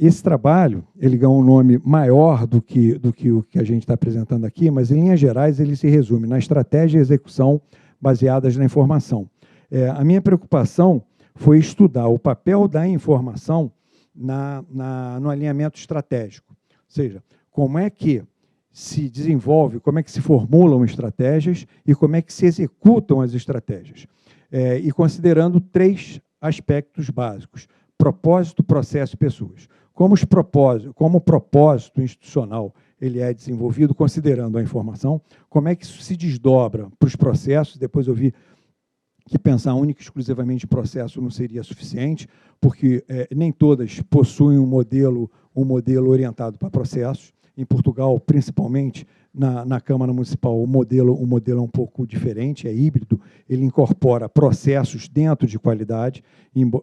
Esse trabalho ele ganhou um nome maior do que o que a gente está apresentando aqui, mas, em linhas gerais, ele se resume na estratégia e execução baseadas na informação. A minha preocupação foi estudar o papel da informação no alinhamento estratégico. Ou seja, como é que se desenvolve, como é que se formulam estratégias e como é que se executam as estratégias. E considerando 3 aspectos básicos: propósito, processo e pessoas. Como o propósito institucional ele é desenvolvido considerando a informação, como é que isso se desdobra para os processos. Depois eu vi que pensar única e exclusivamente em processo não seria suficiente, porque nem todas possuem um modelo orientado para processos. Em Portugal, principalmente na Câmara Municipal, o modelo é um pouco diferente, é híbrido, ele incorpora processos dentro de qualidade.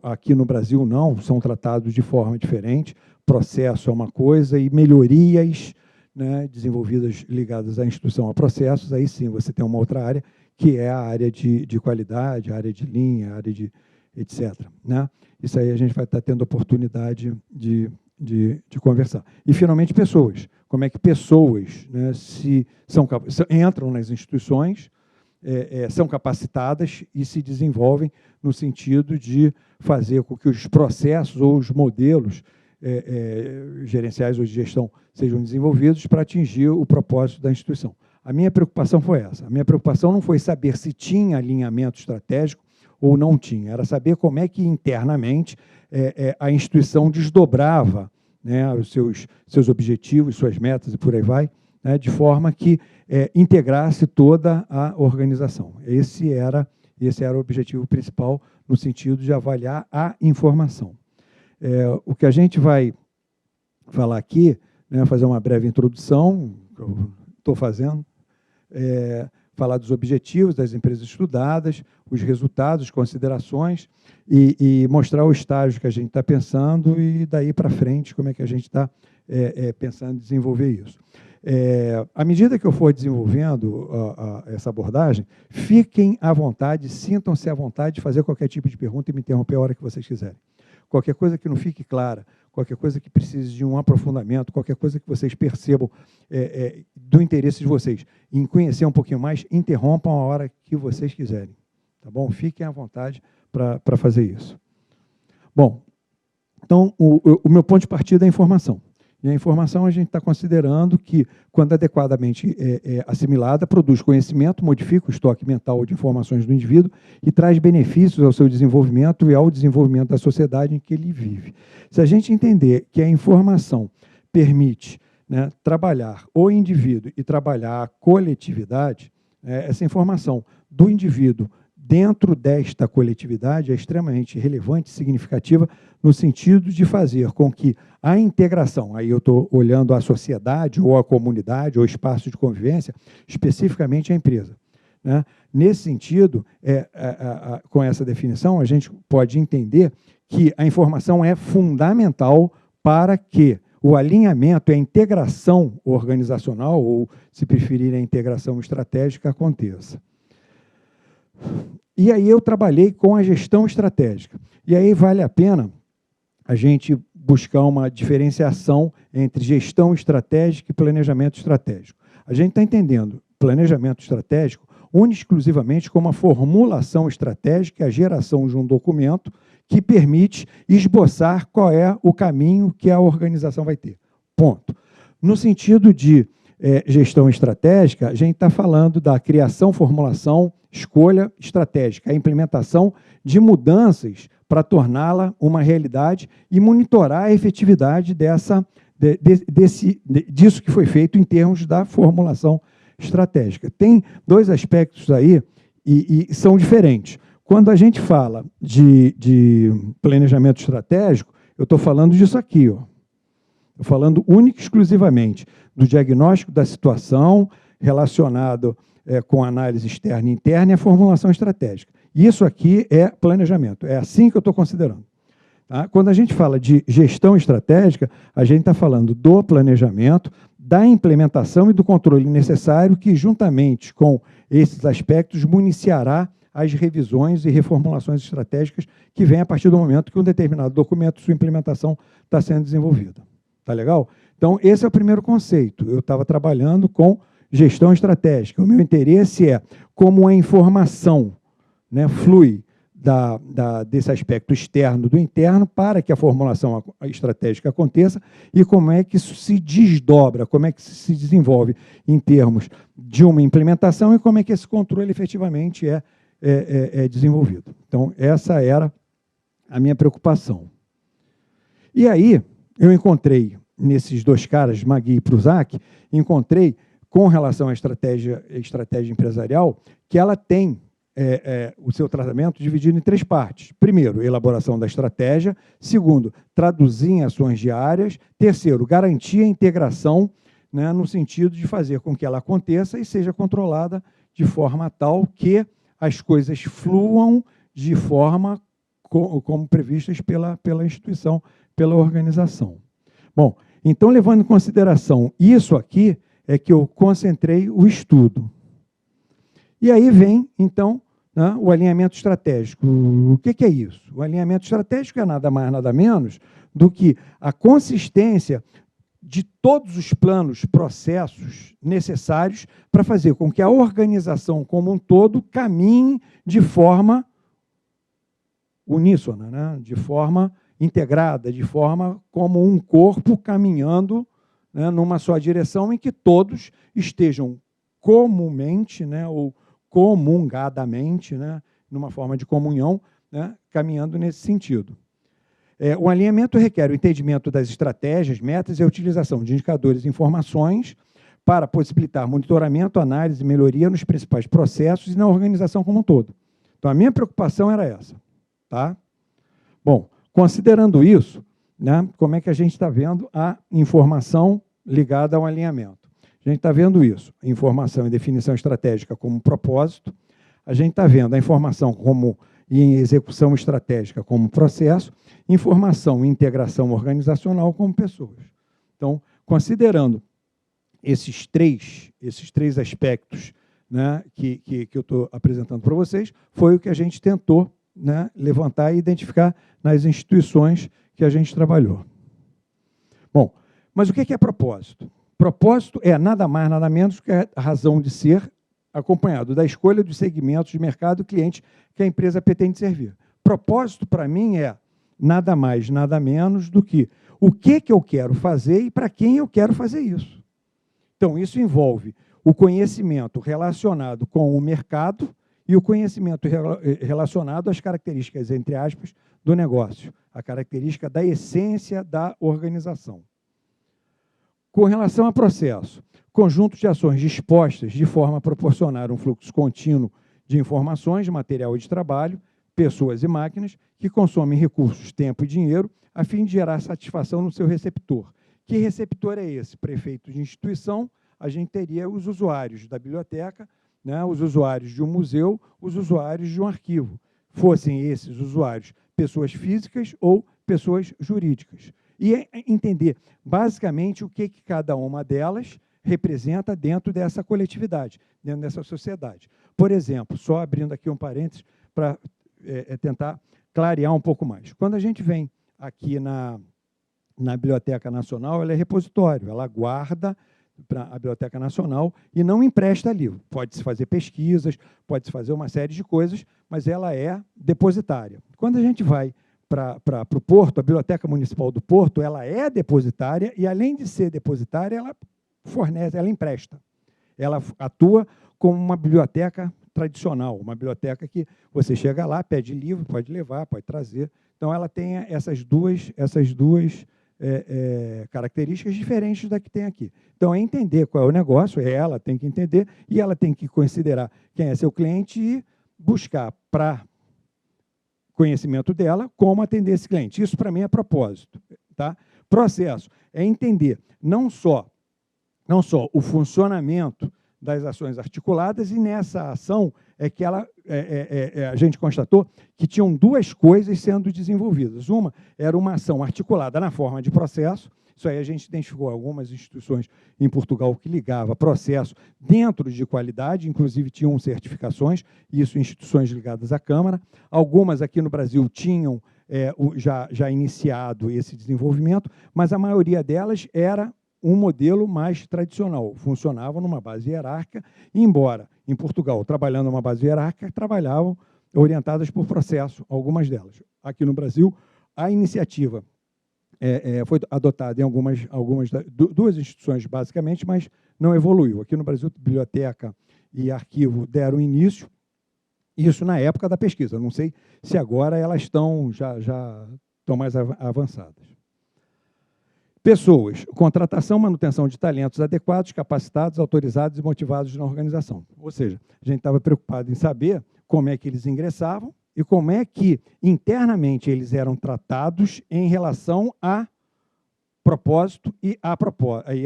Aqui no Brasil, não, são tratados de forma diferente. Processo é uma coisa e melhorias, né, desenvolvidas ligadas à instituição a processos, aí sim você tem uma outra área, que é a área de qualidade, a área de linha, a área de etc. Né? Isso aí a gente vai estar tendo oportunidade de conversar. E, finalmente, pessoas. Como é que pessoas, né, entram nas instituições, são capacitadas e se desenvolvem no sentido de fazer com que os processos ou os modelos gerenciais ou de gestão sejam desenvolvidos para atingir o propósito da instituição. A minha preocupação foi essa. A minha preocupação não foi saber se tinha alinhamento estratégico ou não tinha, era saber como é que internamente a instituição desdobrava, né, os seus objetivos, suas metas e por aí vai, né, de forma que integrasse toda a organização. Esse era o objetivo principal no sentido de avaliar a informação. O que a gente vai falar aqui, né, fazer uma breve introdução, que eu estou fazendo, falar dos objetivos das empresas estudadas, os resultados, considerações e mostrar o estágio que a gente está pensando e daí para frente como é que a gente está pensando em desenvolver isso. À medida que eu for desenvolvendo essa abordagem, fiquem à vontade, sintam-se à vontade de fazer qualquer tipo de pergunta e me interromper a hora que vocês quiserem. Qualquer coisa que não fique clara, qualquer coisa que precise de um aprofundamento, qualquer coisa que vocês percebam do interesse de vocês em conhecer um pouquinho mais, interrompam a hora que vocês quiserem. Tá bom? Fiquem à vontade para fazer isso. Bom, então, o meu ponto de partida é a informação. E a informação a gente está considerando que, quando adequadamente assimilada, produz conhecimento, modifica o estoque mental de informações do indivíduo e traz benefícios ao seu desenvolvimento e ao desenvolvimento da sociedade em que ele vive. Se a gente entender que a informação permite, né, trabalhar o indivíduo e trabalhar a coletividade, essa informação do indivíduo dentro desta coletividade é extremamente relevante e significativa no sentido de fazer com que a integração, aí eu estou olhando a sociedade ou a comunidade ou espaço de convivência, especificamente a empresa. Né? Nesse sentido, com essa definição, a gente pode entender que a informação é fundamental para que o alinhamento e a integração organizacional, ou, se preferir, a integração estratégica, aconteça. E aí eu trabalhei com a gestão estratégica. E aí vale a pena a gente buscar uma diferenciação entre gestão estratégica e planejamento estratégico. A gente está entendendo planejamento estratégico única e exclusivamente como a formulação estratégica, a geração de um documento que permite esboçar qual é o caminho que a organização vai ter. Ponto. No sentido de gestão estratégica, a gente está falando da criação, formulação, escolha estratégica, a implementação de mudanças para torná-la uma realidade e monitorar a efetividade disso que foi feito em termos da formulação estratégica. Tem 2 aspectos aí e são diferentes. Quando a gente fala de planejamento estratégico, eu estou falando disso aqui, ó. Estou falando única e exclusivamente do diagnóstico da situação relacionado com análise externa e interna e a formulação estratégica. Isso aqui é planejamento, é assim que eu estou considerando. Tá? Quando a gente fala de gestão estratégica, a gente está falando do planejamento, da implementação e do controle necessário que, juntamente com esses aspectos, municiará às revisões e reformulações estratégicas que vêm a partir do momento que um determinado documento, sua implementação, está sendo desenvolvida. Tá legal? Então, esse é o primeiro conceito. Eu estava trabalhando com gestão estratégica. O meu interesse é como a informação, né, flui desse aspecto externo do interno para que a formulação estratégica aconteça e como é que isso se desdobra, como é que se desenvolve em termos de uma implementação e como é que esse controle efetivamente é desenvolvido. Então, essa era a minha preocupação. E aí, eu encontrei, nesses dois caras, Magui e Prusak, encontrei, com relação à estratégia empresarial, que ela tem o seu tratamento dividido em 3 partes. Primeiro, elaboração da estratégia. Segundo, traduzir em ações diárias. Terceiro, garantir a integração, né, no sentido de fazer com que ela aconteça e seja controlada de forma tal que as coisas fluam de forma como previstas pela instituição, pela organização. Bom, então, levando em consideração isso aqui, é que eu concentrei o estudo. E aí vem, então, né, o alinhamento estratégico. O que é isso? O alinhamento estratégico é nada mais, nada menos do que a consistência de todos os planos, processos necessários para fazer com que a organização como um todo caminhe de forma uníssona, né, de forma integrada, de forma como um corpo caminhando, né, numa só direção em que todos estejam comumente, né, ou comungadamente, né, numa forma de comunhão, né, caminhando nesse sentido. O alinhamento requer o entendimento das estratégias, metas e a utilização de indicadores e informações para possibilitar monitoramento, análise e melhoria nos principais processos e na organização como um todo. Então, a minha preocupação era essa. Tá? Bom, considerando isso, né, como é que a gente está vendo a informação ligada ao alinhamento? A gente está vendo isso, informação e definição estratégica como propósito, a gente está vendo a informação como em execução estratégica como processo, informação e integração organizacional como pessoas. Então, considerando esses três aspectos, né, que eu estou apresentando para vocês, foi o que a gente tentou, né, levantar e identificar nas instituições que a gente trabalhou. Bom, mas o que é propósito? Propósito é nada mais, nada menos que a razão de ser, acompanhado da escolha dos segmentos de mercado e cliente que a empresa pretende servir. Propósito, para mim, é nada mais, nada menos do que o que eu quero fazer e para quem eu quero fazer isso. Então, isso envolve o conhecimento relacionado com o mercado e o conhecimento relacionado às características, entre aspas, do negócio, a característica da essência da organização. Com relação a processo, conjunto de ações dispostas de forma a proporcionar um fluxo contínuo de informações, de material e de trabalho, pessoas e máquinas, que consomem recursos, tempo e dinheiro, a fim de gerar satisfação no seu receptor. Que receptor é esse? Prefeito de instituição, a gente teria os usuários da biblioteca, né, os usuários de um museu, os usuários de um arquivo. Fossem esses usuários pessoas físicas ou pessoas jurídicas. E entender, basicamente, o que cada uma delas representa dentro dessa coletividade, dentro dessa sociedade. Por exemplo, só abrindo aqui um parênteses para tentar clarear um pouco mais. Quando a gente vem aqui na Biblioteca Nacional, ela é repositório, ela guarda para a Biblioteca Nacional e não empresta livro. Pode-se fazer pesquisas, pode-se fazer uma série de coisas, mas ela é depositária. Quando a gente vai para o Porto, a Biblioteca Municipal do Porto, ela é depositária e, além de ser depositária, ela fornece, ela empresta. Ela atua como uma biblioteca tradicional, uma biblioteca que você chega lá, pede livro, pode levar, pode trazer. Então, ela tem essas duas características diferentes da que tem aqui. Então, é entender qual é o negócio, ela tem que entender e ela tem que considerar quem é seu cliente e buscar para conhecimento dela como atender esse cliente. Isso, para mim, é propósito. Tá? Processo é entender não só o funcionamento das ações articuladas, e nessa ação é que a gente constatou que tinham duas coisas sendo desenvolvidas. Uma era uma ação articulada na forma de processo, Isso aí a gente identificou algumas instituições em Portugal que ligava processo dentro de qualidade, inclusive tinham certificações, isso instituições ligadas à Câmara. Algumas aqui no Brasil tinham já iniciado esse desenvolvimento, mas a maioria delas era um modelo mais tradicional, funcionava numa base hierárquica, embora em Portugal, trabalhando numa base hierárquica, trabalhavam orientadas por processo, algumas delas. Aqui no Brasil, a iniciativa foi adotada em duas instituições, basicamente, mas não evoluiu. Aqui no Brasil, biblioteca e arquivo deram início, isso na época da pesquisa. Não sei se agora elas já estão mais avançadas. Pessoas, contratação, manutenção de talentos adequados, capacitados, autorizados e motivados na organização. Ou seja, a gente estava preocupado em saber como é que eles ingressavam e como é que, internamente, eles eram tratados em relação a propósito e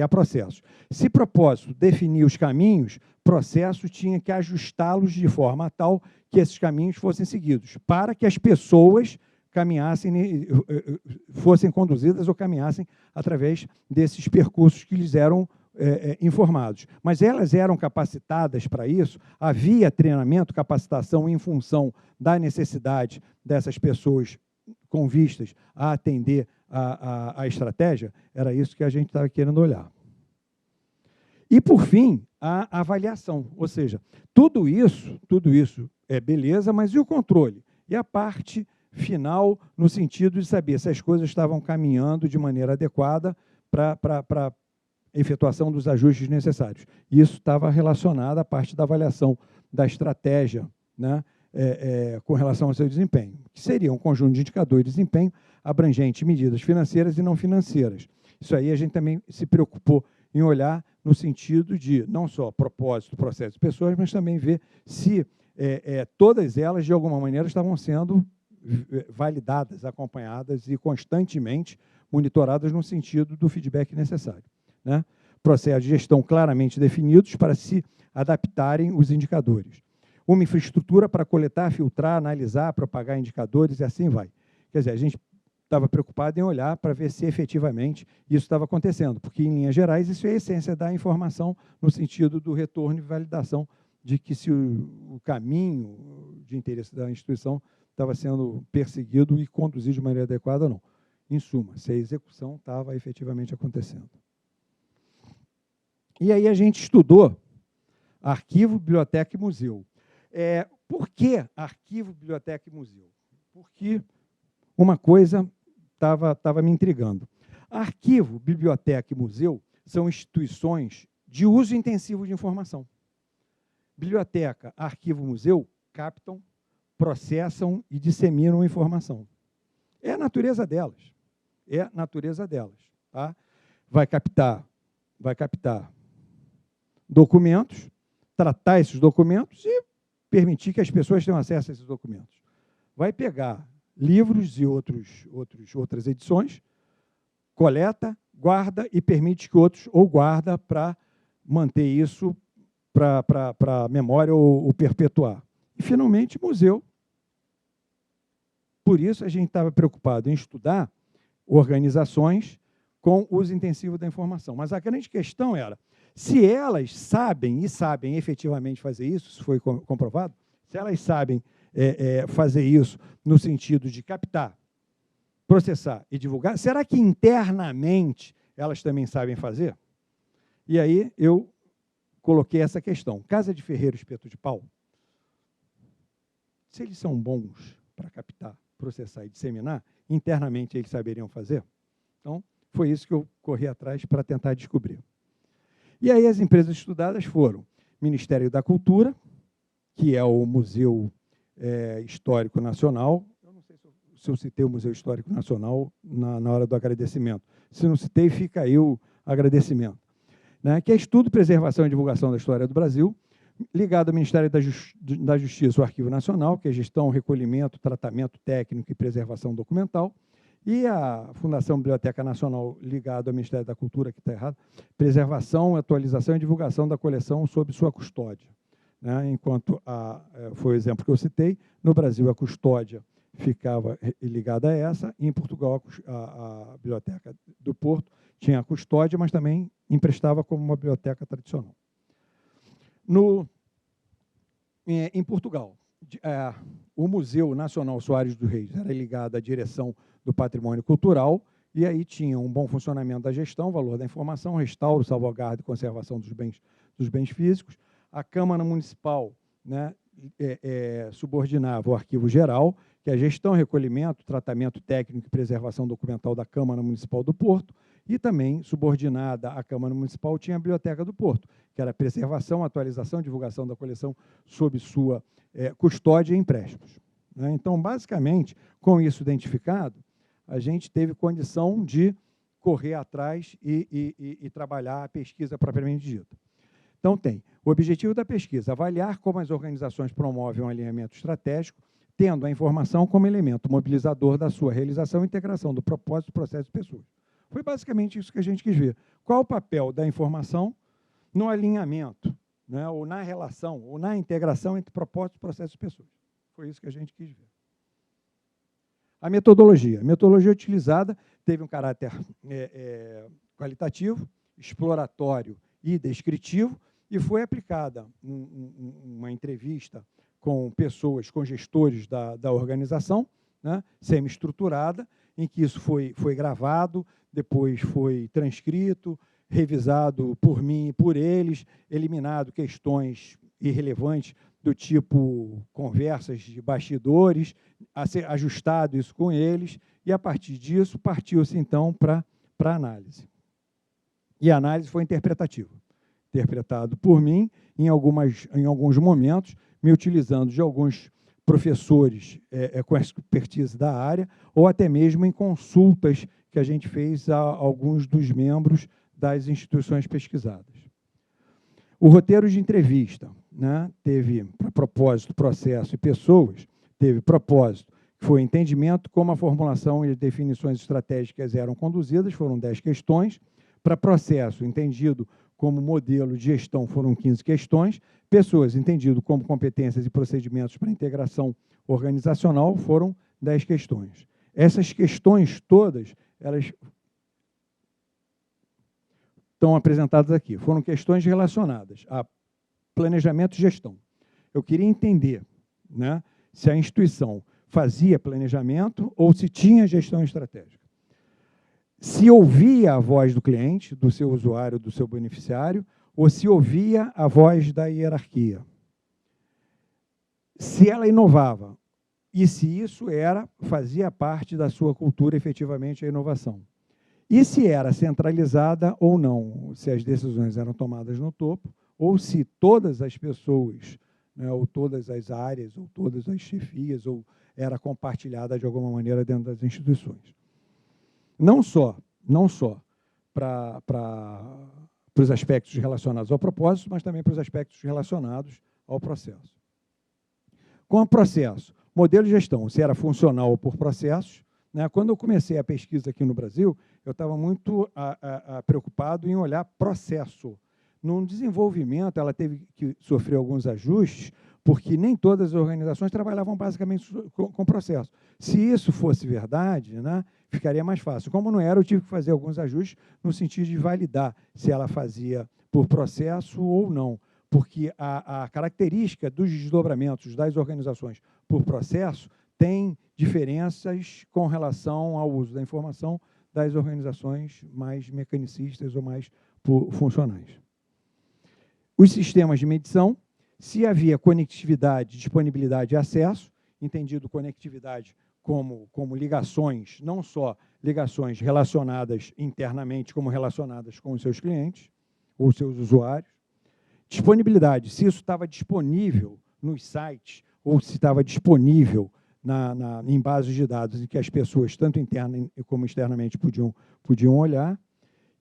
a processo. Se propósito definia os caminhos, processo tinha que ajustá-los de forma tal que esses caminhos fossem seguidos, para que as pessoas fossem conduzidas ou caminhassem através desses percursos que lhes eram informados. Mas elas eram capacitadas para isso, havia treinamento, capacitação em função da necessidade dessas pessoas com vistas a atender a estratégia, era isso que a gente estava querendo olhar. E, por fim, a avaliação, ou seja, tudo isso é beleza, mas e o controle? E a parte final, no sentido de saber se as coisas estavam caminhando de maneira adequada para efetuação dos ajustes necessários. Isso estava relacionado à parte da avaliação da estratégia, né, com relação ao seu desempenho, que seria um conjunto de indicadores de desempenho abrangente medidas financeiras e não financeiras. Isso aí a gente também se preocupou em olhar no sentido de não só propósito, processo de pessoas, mas também ver se todas elas, de alguma maneira, estavam sendo validadas, acompanhadas e constantemente monitoradas no sentido do feedback necessário, né? Processos de gestão claramente definidos para se adaptarem os indicadores. Uma infraestrutura para coletar, filtrar, analisar, propagar indicadores e assim vai. Quer dizer, a gente estava preocupado em olhar para ver se efetivamente isso estava acontecendo, porque, em linhas gerais, isso é a essência da informação no sentido do retorno e validação de que se o caminho de interesse da instituição estava sendo perseguido e conduzido de maneira adequada ou não. Em suma, se a execução estava efetivamente acontecendo. E aí a gente estudou arquivo, biblioteca e museu. Por que arquivo, biblioteca e museu? Porque uma coisa estava me intrigando. Arquivo, biblioteca e museu são instituições de uso intensivo de informação. Biblioteca, arquivo, museu captam, processam e disseminam informação. É a natureza delas. É a natureza delas. Tá? Vai captar documentos, tratar esses documentos e permitir que as pessoas tenham acesso a esses documentos. Vai pegar livros e outras edições, coleta, guarda e permite que outros, ou guarda para manter isso para a memória ou perpetuar. E, finalmente, museu. Por isso, a gente estava preocupado em estudar organizações com uso intensivo da informação. Mas a grande questão era, se elas sabem efetivamente fazer isso foi comprovado, se elas sabem fazer isso no sentido de captar, processar e divulgar, será que internamente elas também sabem fazer? E aí eu coloquei essa questão. Casa de ferreiro, espeto de pau, se eles são bons para captar, processar e disseminar, internamente eles saberiam fazer? Então, foi isso que eu corri atrás para tentar descobrir. E aí as empresas estudadas foram Ministério da Cultura, que é o Museu Histórico Nacional. Eu não sei se eu citei o Museu Histórico Nacional na hora do agradecimento. Se não citei, fica aí o agradecimento. Né, que é Estudo, Preservação e Divulgação da História do Brasil, ligado ao Ministério da Justiça, o Arquivo Nacional, que é Gestão, Recolhimento, Tratamento Técnico e Preservação Documental, e a Fundação Biblioteca Nacional, ligado ao Ministério da Cultura, que está errado, Preservação, Atualização e Divulgação da coleção sob sua custódia. Né? Enquanto foi o exemplo que eu citei, no Brasil a custódia ficava ligada a essa, e em Portugal a Biblioteca do Porto tinha a custódia, mas também emprestava como uma biblioteca tradicional. Em Portugal, o Museu Nacional Soares dos Reis era ligado à direção do patrimônio cultural, e aí tinha um bom funcionamento da gestão, valor da informação, restauro, salvaguarda e conservação dos bens físicos. A Câmara Municipal, né, subordinava o Arquivo Geral, que é a gestão, recolhimento, tratamento técnico e preservação documental da Câmara Municipal do Porto, e também, subordinada à Câmara Municipal, tinha a Biblioteca do Porto, que era a preservação, atualização, divulgação da coleção sob sua custódia e empréstimos. Né? Então, basicamente, com isso identificado, a gente teve condição de correr atrás e trabalhar a pesquisa propriamente dita. Então, tem o objetivo da pesquisa: avaliar como as organizações promovem um alinhamento estratégico, tendo a informação como elemento mobilizador da sua realização e integração do propósito, processo e pessoas. Foi basicamente isso que a gente quis ver. Qual o papel da informação no alinhamento, né, ou na relação, ou na integração entre propósito, processo e pessoas. Foi isso que a gente quis ver. A metodologia. A metodologia utilizada teve um caráter qualitativo, exploratório e descritivo, e foi aplicada uma entrevista com pessoas, com gestores da organização, né, semi-estruturada, em que isso foi gravado, depois foi transcrito, revisado por mim e por eles, eliminado questões irrelevantes do tipo conversas de bastidores, ajustado isso com eles, e, a partir disso, partiu-se, então, para a análise. E a análise foi interpretativa, interpretado por mim, em alguns momentos, me utilizando de alguns professores com expertise da área, ou até mesmo em consultas que a gente fez a alguns dos membros das instituições pesquisadas. O roteiro de entrevista, né, teve, para propósito, processo e pessoas, teve propósito, que foi entendimento, como a formulação e as definições estratégicas eram conduzidas, foram 10 questões. Para processo, entendido como modelo de gestão, foram 15 questões. Pessoas, entendido como competências e procedimentos para integração organizacional, foram 10 questões. Essas questões todas, elas estão apresentadas aqui. Foram questões relacionadas a planejamento e gestão. Eu queria entender, né, se a instituição fazia planejamento ou se tinha gestão estratégica. Se ouvia a voz do cliente, do seu usuário, do seu beneficiário, ou se ouvia a voz da hierarquia. Se ela inovava e se isso fazia parte da sua cultura, efetivamente, a inovação. E se era centralizada ou não, se as decisões eram tomadas no topo, ou se todas as pessoas, né, ou todas as áreas, ou todas as chefias, ou era compartilhada de alguma maneira dentro das instituições. Não só para os aspectos relacionados ao propósito, mas também para os aspectos relacionados ao processo. Com o processo, modelo de gestão, se era funcional ou por processos, né? Quando eu comecei a pesquisa aqui no Brasil, eu estava muito preocupado em olhar processo. No desenvolvimento, ela teve que sofrer alguns ajustes, porque nem todas as organizações trabalhavam basicamente com processo. Se isso fosse verdade, né, ficaria mais fácil. Como não era, eu tive que fazer alguns ajustes no sentido de validar se ela fazia por processo ou não, porque a característica dos desdobramentos das organizações por processo tem diferenças com relação ao uso da informação das organizações mais mecanicistas ou mais funcionais. Os sistemas de medição, se havia conectividade, disponibilidade e acesso, entendido conectividade como ligações, não só ligações relacionadas internamente, como relacionadas com os seus clientes ou seus usuários. Disponibilidade, se isso estava disponível nos sites ou se estava disponível em bases de dados em que as pessoas, tanto interna como externamente, podiam olhar.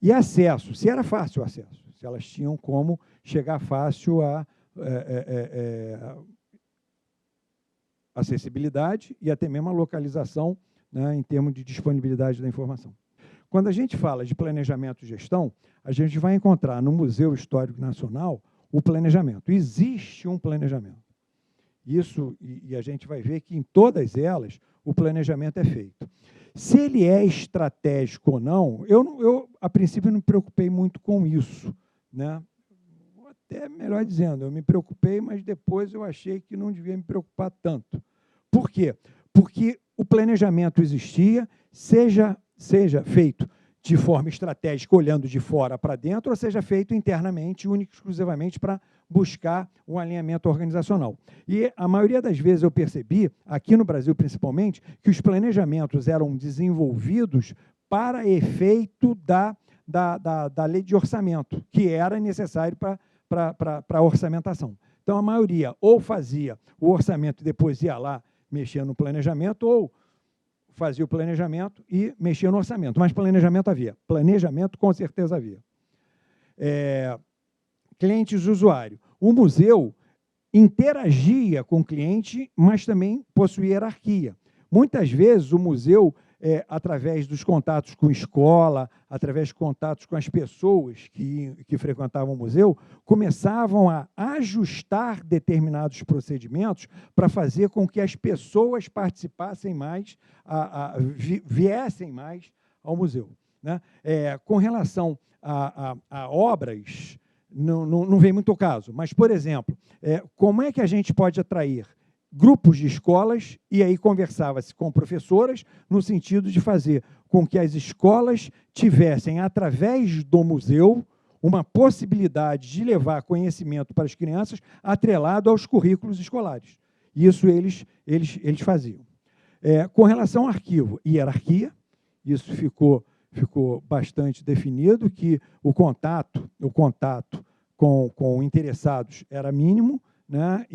E acesso, se era fácil o acesso, se elas tinham como chegar fácil a acessibilidade e até mesmo a localização, né, em termos de disponibilidade da informação. Quando a gente fala de planejamento e gestão, a gente vai encontrar no Museu Histórico Nacional o planejamento. Existe um planejamento. Isso, e a gente vai ver que em todas elas, o planejamento é feito. Se ele é estratégico ou não, eu a princípio, não me preocupei muito com isso, né? Até melhor dizendo, eu me preocupei, mas depois eu achei que não devia me preocupar tanto. Por quê? Porque o planejamento existia, seja feito de forma estratégica, olhando de fora para dentro, ou seja feito internamente, único e exclusivamente para buscar um alinhamento organizacional. E a maioria das vezes eu percebi, aqui no Brasil principalmente, que os planejamentos eram desenvolvidos para efeito da lei de orçamento, que era necessário para a orçamentação. Então, a maioria ou fazia o orçamento e depois ia lá mexer no planejamento, ou fazia o planejamento e mexia no orçamento. Mas planejamento havia. Planejamento, com certeza, havia. Clientes e usuário. O museu interagia com o cliente, mas também possuía hierarquia. Muitas vezes, o museu, através dos contatos com escola, através de contatos com as pessoas que frequentavam o museu, começavam a ajustar determinados procedimentos para fazer com que as pessoas participassem mais, viessem mais ao museu, né? Com relação a obras, não vem muito ao caso, mas, por exemplo, como é que a gente pode atrair grupos de escolas, e aí conversava-se com professoras, no sentido de fazer com que as escolas tivessem, através do museu, uma possibilidade de levar conhecimento para as crianças atrelado aos currículos escolares. Isso eles faziam. Com relação ao arquivo e hierarquia, isso ficou bastante definido, que o contato com interessados era mínimo, né?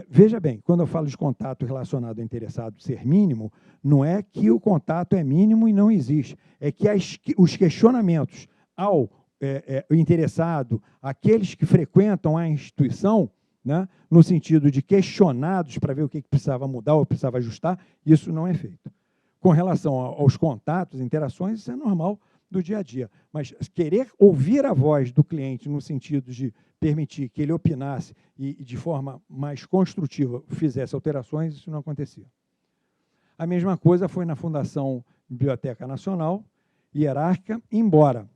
Veja bem, quando eu falo de contato relacionado ao interessado ser mínimo, não é que o contato é mínimo e não existe, é que os questionamentos ao interessado, aqueles que frequentam a instituição, né, no sentido de questionados para ver o que precisava mudar ou precisava ajustar, isso não é feito. Com relação aos contatos, interações, isso é normal do dia a dia, mas querer ouvir a voz do cliente no sentido de permitir que ele opinasse e de forma mais construtiva fizesse alterações, isso não acontecia. A mesma coisa foi na Fundação Biblioteca Nacional, hierárquica, embora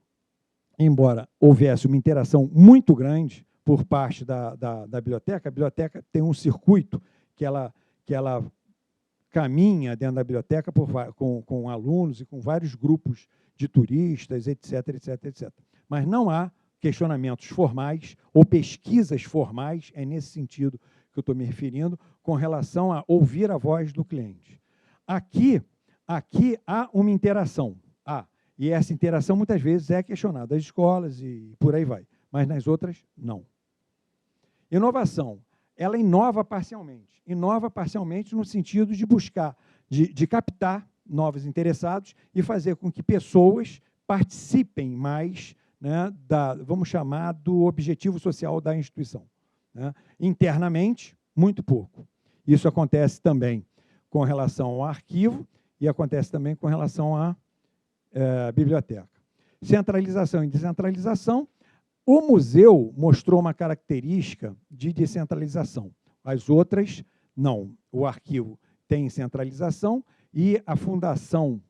houvesse uma interação muito grande por parte da biblioteca. A biblioteca tem um circuito que ela caminha dentro da biblioteca com alunos e com vários grupos de turistas, etc, etc, etc. Mas não há questionamentos formais ou pesquisas formais, é nesse sentido que eu estou me referindo, com relação a ouvir a voz do cliente. Aqui há uma interação, e essa interação muitas vezes é questionada das escolas e por aí vai, mas nas outras, não. Inovação, ela inova parcialmente no sentido de buscar, de captar novos interessados e fazer com que pessoas participem mais, né, vamos chamar, do objetivo social da instituição, né? Internamente, muito pouco. Isso acontece também com relação ao arquivo e acontece também com relação à biblioteca. Centralização e descentralização. O museu mostrou uma característica de descentralização. As outras, não. O arquivo tem centralização e a fundação,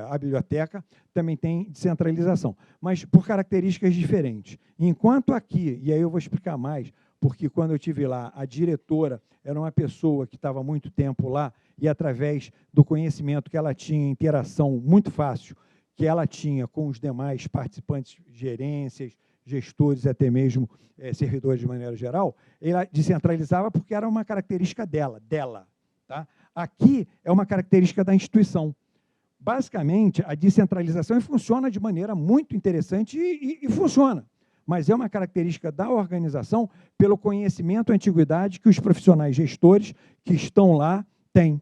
a biblioteca, também tem descentralização, mas por características diferentes. Enquanto aqui, e aí eu vou explicar mais, porque quando eu estive lá, a diretora era uma pessoa que estava há muito tempo lá, e através do conhecimento que ela tinha, interação muito fácil, que ela tinha com os demais participantes, gerências, gestores, até mesmo servidores de maneira geral, ela descentralizava porque era uma característica dela. Tá? Aqui é uma característica da instituição. Basicamente, a descentralização funciona de maneira muito interessante e funciona, mas é uma característica da organização pelo conhecimento e antiguidade que os profissionais gestores que estão lá têm.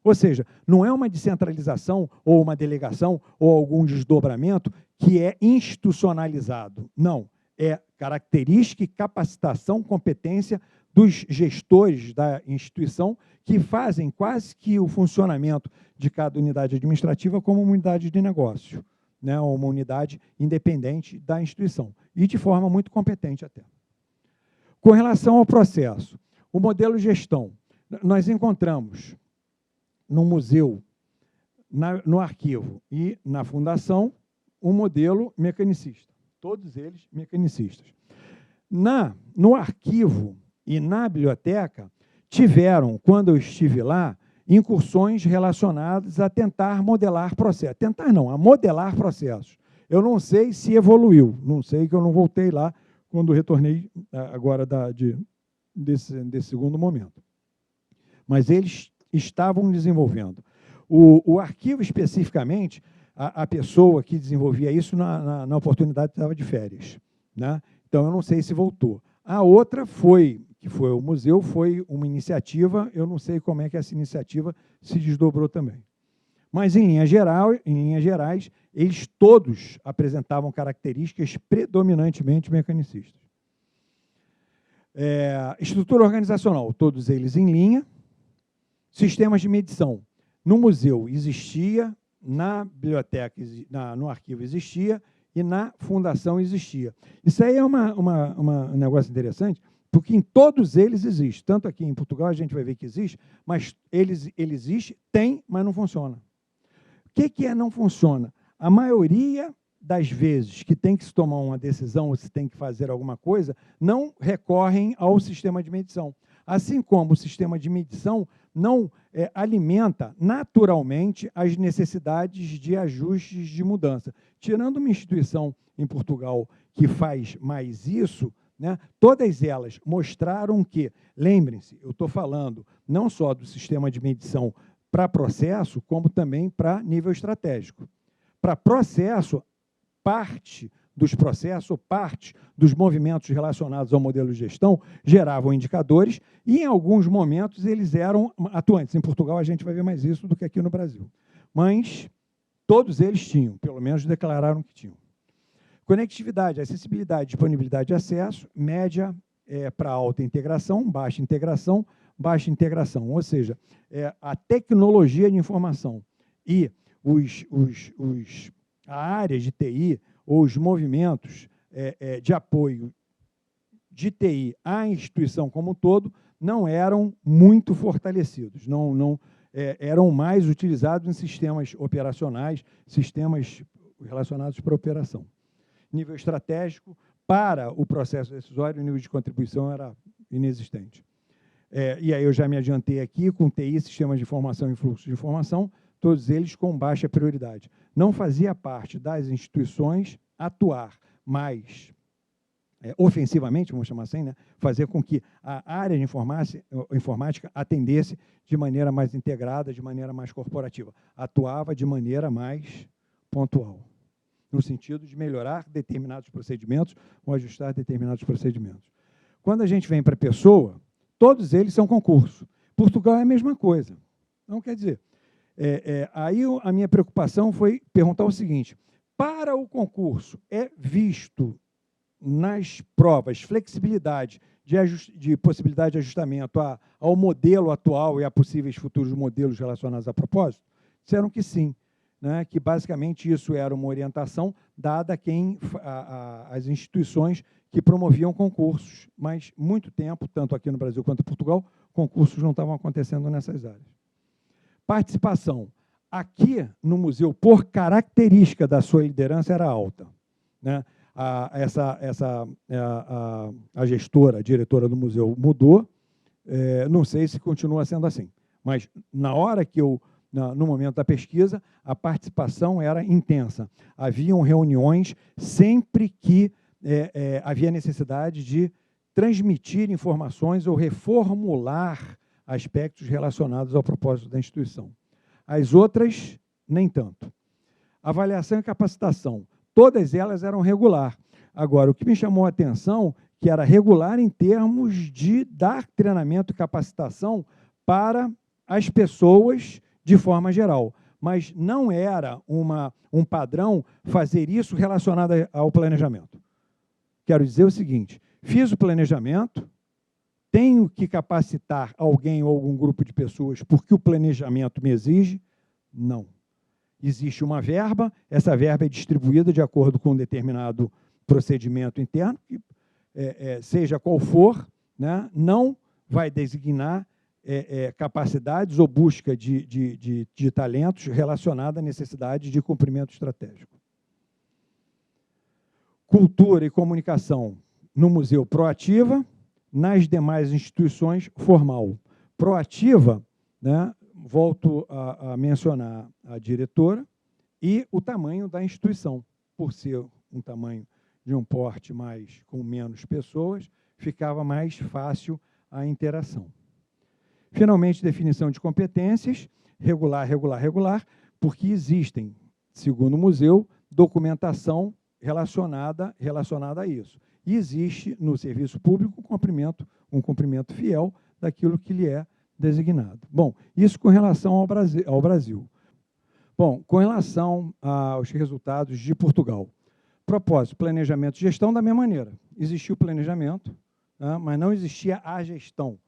Ou seja, não é uma descentralização ou uma delegação ou algum desdobramento que é institucionalizado. Não, é característica e capacitação, competência dos gestores da instituição que fazem quase que o funcionamento de cada unidade administrativa como uma unidade de negócio, né, ou uma unidade independente da instituição, e de forma muito competente até. Com relação ao processo, o modelo de gestão, nós encontramos no museu, no arquivo e na fundação, um modelo mecanicista. Todos eles mecanicistas. No arquivo e na biblioteca, tiveram, quando eu estive lá, incursões relacionadas a tentar modelar processos. Tentar não, a modelar processos. Eu não sei se evoluiu, não sei, que eu não voltei lá quando retornei agora desse segundo momento. Mas eles estavam desenvolvendo. O arquivo, especificamente, a pessoa que desenvolvia isso, na oportunidade, estava de férias, né? Então, eu não sei se voltou. A outra que foi o museu, foi uma iniciativa, eu não sei como é que essa iniciativa se desdobrou também. Mas, em linhas gerais, eles todos apresentavam características predominantemente mecanicistas. Estrutura organizacional, todos eles em linha. Sistemas de medição. No museu existia, na biblioteca, no arquivo existia, e na fundação existia. Isso aí é um negócio interessante, porque em todos eles existe. Tanto aqui em Portugal a gente vai ver que existe, mas ele existe, tem, mas não funciona. O que é não funciona? A maioria das vezes que tem que se tomar uma decisão ou se tem que fazer alguma coisa, não recorrem ao sistema de medição. Assim como o sistema de medição não alimenta naturalmente as necessidades de ajustes de mudança. Tirando uma instituição em Portugal que faz mais isso, né, todas elas mostraram que, lembrem-se, eu estou falando não só do sistema de medição para processo, como também para nível estratégico. Para processo, parte dos processos, parte dos movimentos relacionados ao modelo de gestão geravam indicadores e, em alguns momentos, eles eram atuantes. Em Portugal, a gente vai ver mais isso do que aqui no Brasil. Mas todos eles tinham, pelo menos declararam que tinham. Conectividade, acessibilidade, disponibilidade de acesso, média para alta integração, baixa integração, ou seja, a tecnologia de informação e a área de TI, ou os movimentos de apoio de TI à instituição como um todo, não eram muito fortalecidos, eram mais utilizados em sistemas operacionais, sistemas relacionados para a operação. Nível estratégico, para o processo decisório, o nível de contribuição era inexistente. E aí eu já me adiantei aqui, com TI, sistemas de informação e fluxo de informação, todos eles com baixa prioridade. Não fazia parte das instituições atuar mais ofensivamente, vamos chamar assim, né? Fazer com que a área de informática atendesse de maneira mais integrada, de maneira mais corporativa. Atuava de maneira mais pontual, no sentido de melhorar determinados procedimentos ou ajustar determinados procedimentos. Quando a gente vem para a pessoa, todos eles são concurso. Portugal é a mesma coisa. Então, quer dizer, aí a minha preocupação foi perguntar o seguinte: para o concurso, é visto nas provas flexibilidade de possibilidade de ajustamento ao modelo atual e a possíveis futuros modelos relacionados a propósito? Disseram que sim, né, que basicamente isso era uma orientação dada às instituições que promoviam concursos, mas muito tempo, tanto aqui no Brasil quanto em Portugal, concursos não estavam acontecendo nessas áreas. Participação. Aqui no museu, por característica da sua liderança, era alta, né? A gestora, a diretora do museu mudou, não sei se continua sendo assim, mas na hora que no momento da pesquisa, a participação era intensa. Haviam reuniões sempre que havia necessidade de transmitir informações ou reformular aspectos relacionados ao propósito da instituição. As outras, nem tanto. Avaliação e capacitação. Todas elas eram regular. Agora, o que me chamou a atenção, que era regular em termos de dar treinamento e capacitação para as pessoas de forma geral, mas não era um padrão fazer isso relacionado ao planejamento. Quero dizer o seguinte: fiz o planejamento, tenho que capacitar alguém ou algum grupo de pessoas porque o planejamento me exige? Não. Existe uma verba, essa verba é distribuída de acordo com um determinado procedimento interno, que seja qual for, né, não vai designar capacidades ou busca de talentos relacionada à necessidade de cumprimento estratégico. Cultura e comunicação no museu, proativa; nas demais instituições, formal. Proativa, né, volto a mencionar a diretora e o tamanho da instituição. Por ser um tamanho de um porte com menos pessoas, ficava mais fácil a interação. Finalmente, definição de competências, regular, regular, regular, porque existem, segundo o museu, documentação relacionada a isso. E existe no serviço público um cumprimento fiel daquilo que lhe é designado. Bom, isso com relação ao Brasil. Bom, com relação aos resultados de Portugal. Propósito, planejamento e gestão da mesma maneira. Existia o planejamento, né, mas não existia a gestão.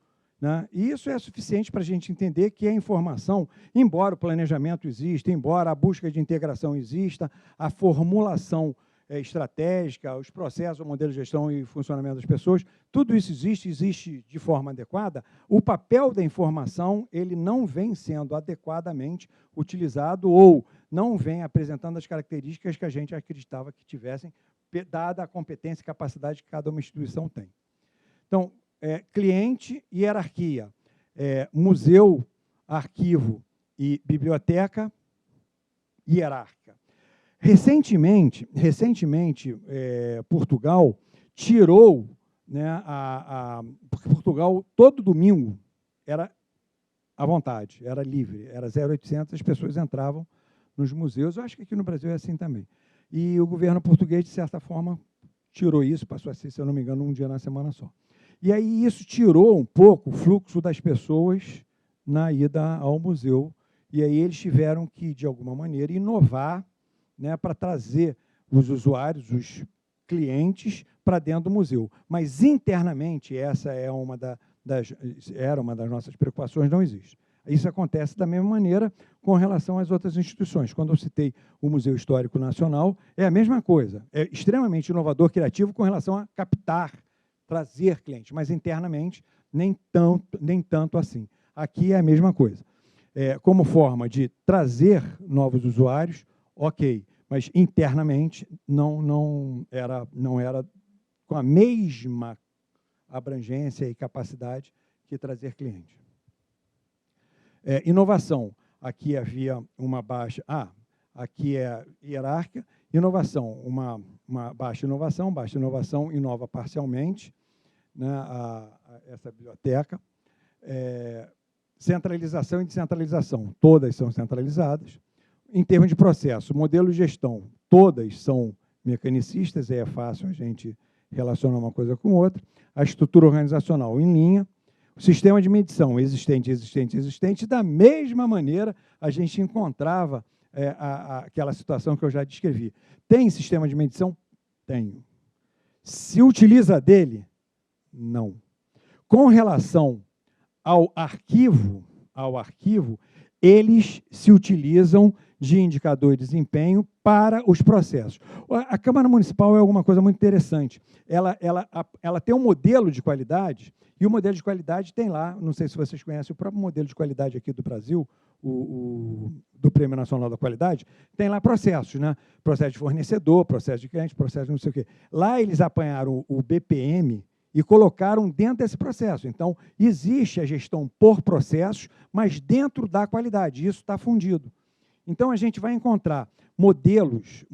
Né? E isso é suficiente para a gente entender que a informação, embora o planejamento exista, embora a busca de integração exista, a formulação estratégica, os processos, o modelo de gestão e funcionamento das pessoas, tudo isso existe de forma adequada, o papel da informação ele não vem sendo adequadamente utilizado ou não vem apresentando as características que a gente acreditava que tivessem, dada a competência e capacidade que cada uma instituição tem. Então, cliente e hierarquia, museu, arquivo e biblioteca hierárquica. Recentemente, Portugal tirou, né, porque Portugal, todo domingo, era à vontade, era livre, era 0800, as pessoas entravam nos museus. Eu acho que aqui no Brasil é assim também. E o governo português, de certa forma, tirou isso, passou a ser, se eu não me engano, um dia na semana só. E aí isso tirou um pouco o fluxo das pessoas na ida ao museu, e aí eles tiveram que, de alguma maneira, inovar, né, para trazer os usuários, os clientes, para dentro do museu. Mas, internamente, essa era uma das nossas preocupações, não existe. Isso acontece da mesma maneira com relação às outras instituições. Quando eu citei o Museu Histórico Nacional, é a mesma coisa. É extremamente inovador, criativo, com relação a captar, trazer clientes, mas, internamente, nem tanto assim. Aqui é a mesma coisa. Como forma de trazer novos usuários, ok, mas internamente não era com a mesma abrangência e capacidade que trazer cliente. Inovação, aqui havia uma baixa, aqui é hierárquica, inovação, uma baixa inovação inova parcialmente, né, essa biblioteca. Centralização e descentralização, todas são centralizadas. Em termos de processo, modelo de gestão, todas são mecanicistas, é fácil a gente relacionar uma coisa com outra. A estrutura organizacional em linha. O sistema de medição existente. Da mesma maneira, a gente encontrava aquela situação que eu já descrevi. Tem sistema de medição? Tenho. Se utiliza dele? Não. Com relação ao arquivo, eles se utilizam de indicador de desempenho para os processos. A Câmara Municipal é alguma coisa muito interessante. Ela tem um modelo de qualidade, e o modelo de qualidade tem lá, não sei se vocês conhecem, o próprio modelo de qualidade aqui do Brasil, do Prêmio Nacional da Qualidade, tem lá processos, né? Processo de fornecedor, processo de cliente, processo de não sei o quê. Lá eles apanharam o BPM e colocaram dentro desse processo. Então, existe a gestão por processos, mas dentro da qualidade. Isso está fundido. Então, a gente vai encontrar modelos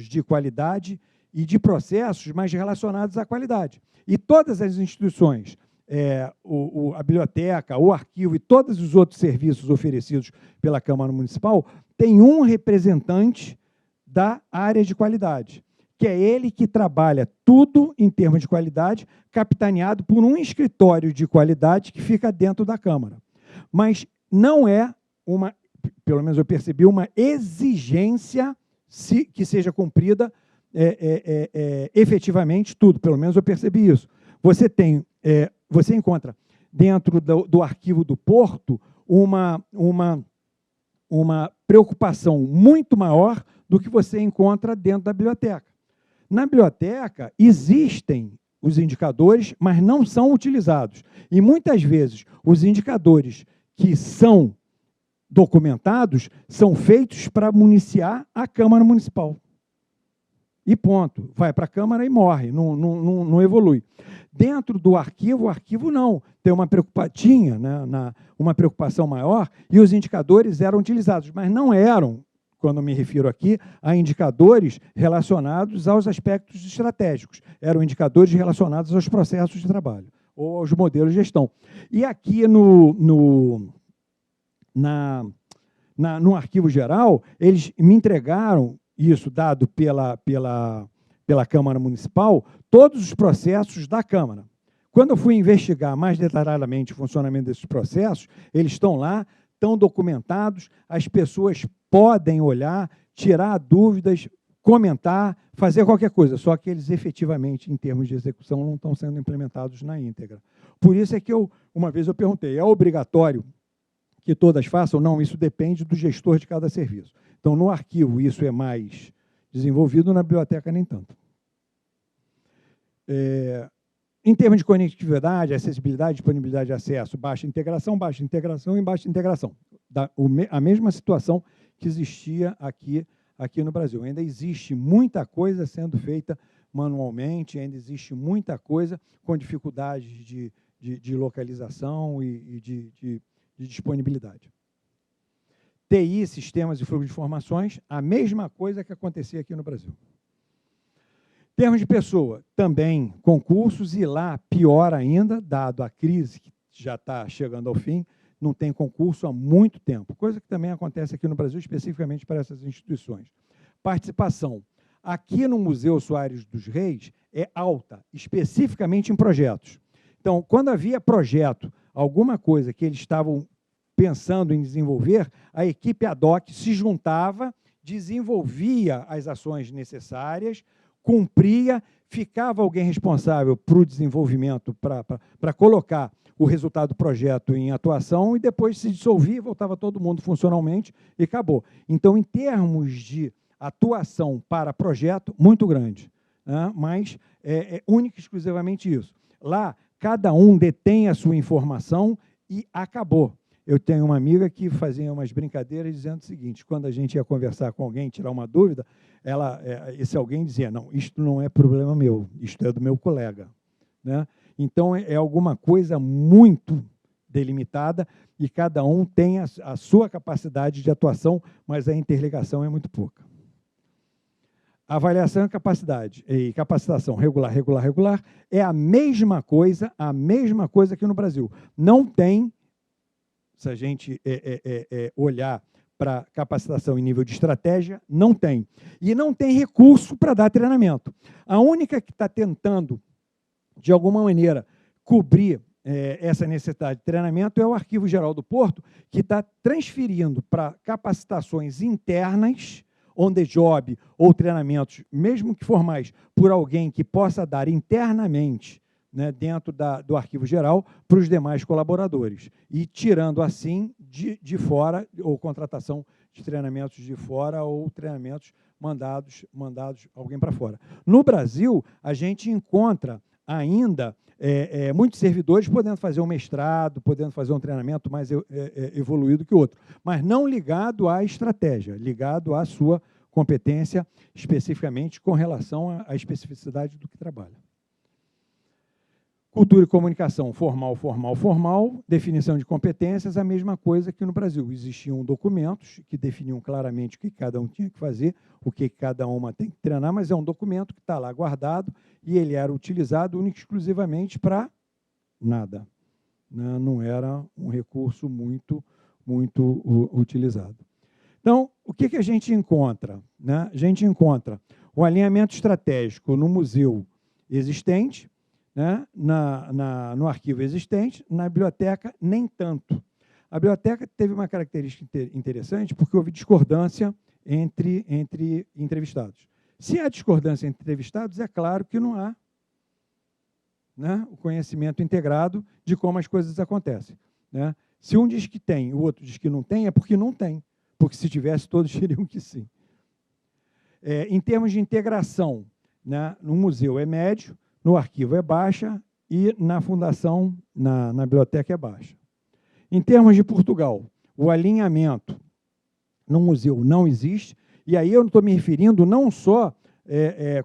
de qualidade e de processos mais relacionados à qualidade. E todas as instituições, a biblioteca, o arquivo e todos os outros serviços oferecidos pela Câmara Municipal, têm um representante da área de qualidade, que é ele que trabalha tudo em termos de qualidade, capitaneado por um escritório de qualidade que fica dentro da Câmara. Mas não é pelo menos eu percebi, uma exigência que seja cumprida efetivamente tudo, pelo menos eu percebi isso. Você encontra dentro do arquivo do Porto uma preocupação muito maior do que você encontra dentro da biblioteca. Na biblioteca existem os indicadores, mas não são utilizados. E, muitas vezes, os indicadores que são documentados são feitos para municiar a Câmara Municipal. E ponto. Vai para a Câmara e morre, não evolui. Dentro do arquivo, o arquivo não. Tem uma preocupação, né, uma preocupação maior, e os indicadores eram utilizados, mas não eram, quando me refiro aqui, a indicadores relacionados aos aspectos estratégicos. Eram indicadores relacionados aos processos de trabalho, ou aos modelos de gestão. E aqui no arquivo geral, eles me entregaram isso, dado pela Câmara Municipal, todos os processos da Câmara. Quando eu fui investigar mais detalhadamente o funcionamento desses processos, eles estão lá, estão documentados, as pessoas podem olhar, tirar dúvidas, comentar, fazer qualquer coisa, só que eles efetivamente, em termos de execução, não estão sendo implementados na íntegra. Por isso é que uma vez eu perguntei, é obrigatório que todas façam? Não, isso depende do gestor de cada serviço. Então, no arquivo, isso é mais desenvolvido, na biblioteca, nem tanto. Em termos de conectividade, acessibilidade, disponibilidade de acesso, baixa integração e baixa integração. A mesma situação que existia aqui no Brasil. Ainda existe muita coisa sendo feita manualmente, ainda existe muita coisa com dificuldades de localização e de disponibilidade. TI, sistemas e fluxo de informações, a mesma coisa que acontecia aqui no Brasil. Em termos de pessoa, também concursos, e lá, pior ainda, dado a crise que já está chegando ao fim, não tem concurso há muito tempo, coisa que também acontece aqui no Brasil, especificamente para essas instituições. Participação. Aqui no Museu Soares dos Reis é alta, especificamente em projetos. Então, quando havia projeto, alguma coisa que eles estavam pensando em desenvolver, a equipe ad hoc se juntava, desenvolvia as ações necessárias, cumpria, ficava alguém responsável para o desenvolvimento, para colocar o resultado do projeto em atuação, e depois se dissolvia, voltava todo mundo funcionalmente e acabou. Então, em termos de atuação para projeto, muito grande, né? Mas é único e exclusivamente isso. Lá, cada um detém a sua informação e acabou. Eu tenho uma amiga que fazia umas brincadeiras dizendo o seguinte, quando a gente ia conversar com alguém, tirar uma dúvida, esse alguém dizia, não, isto não é problema meu, isto é do meu colega, né? Então, é alguma coisa muito delimitada e cada um tem a sua capacidade de atuação, mas a interligação é muito pouca. Avaliação e capacidade, e capacitação regular é a mesma coisa aqui no Brasil. Não tem, se a gente olhar para capacitação em nível de estratégia, não tem. E não tem recurso para dar treinamento. A única que está tentando, de alguma maneira, cobrir essa necessidade de treinamento é o Arquivo Geral do Porto, que está transferindo para capacitações internas, on the job, ou treinamentos, mesmo que formais, por alguém que possa dar internamente, né, dentro do arquivo geral, para os demais colaboradores, e tirando, assim, de fora, ou contratação de treinamentos de fora, ou treinamentos mandados alguém para fora. No Brasil, a gente encontra ainda muitos servidores podendo fazer um mestrado, podendo fazer um treinamento mais evoluído que o outro, mas não ligado à estratégia, ligado à sua competência, especificamente com relação à especificidade do que trabalha. Cultura e comunicação, formal, definição de competências, a mesma coisa que no Brasil. Existiam documentos que definiam claramente o que cada um tinha que fazer, o que cada uma tem que treinar, mas é um documento que está lá guardado e ele era utilizado única e exclusivamente para nada, né? Não era um recurso muito utilizado. Então, o que a gente encontra, né? A gente encontra o alinhamento estratégico no museu existente, né? No arquivo existente, na biblioteca, nem tanto. A biblioteca teve uma característica interessante, porque houve discordância entre entrevistados. Se há discordância entre entrevistados, é claro que não há, né, o conhecimento integrado de como as coisas acontecem, né? Se um diz que tem, o outro diz que não tem, é porque não tem, porque se tivesse, todos diriam que sim. Em termos de integração, né, no museu é médio, no arquivo é baixa e na fundação, na biblioteca é baixa. Em termos de Portugal, o alinhamento no museu não existe, e aí eu estou me referindo não só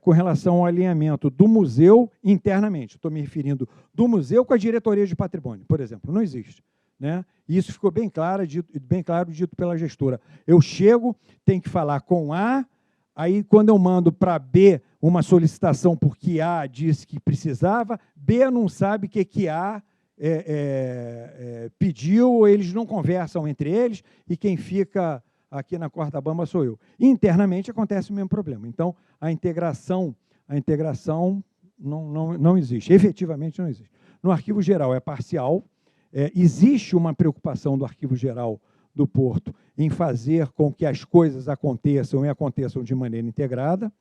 com relação ao alinhamento do museu internamente, estou me referindo do museu com a diretoria de patrimônio, por exemplo, não existe. Né? E isso ficou bem claro dito pela gestora. Eu chego, tenho que falar com A, aí quando eu mando para B uma solicitação porque A disse que precisava, B não sabe o que A pediu, eles não conversam entre eles, e quem fica aqui na corda bamba sou eu. Internamente acontece o mesmo problema. Então, a integração não existe, efetivamente não existe. No arquivo geral é parcial, existe uma preocupação do arquivo geral do Porto em fazer com que as coisas aconteçam e aconteçam de maneira integrada,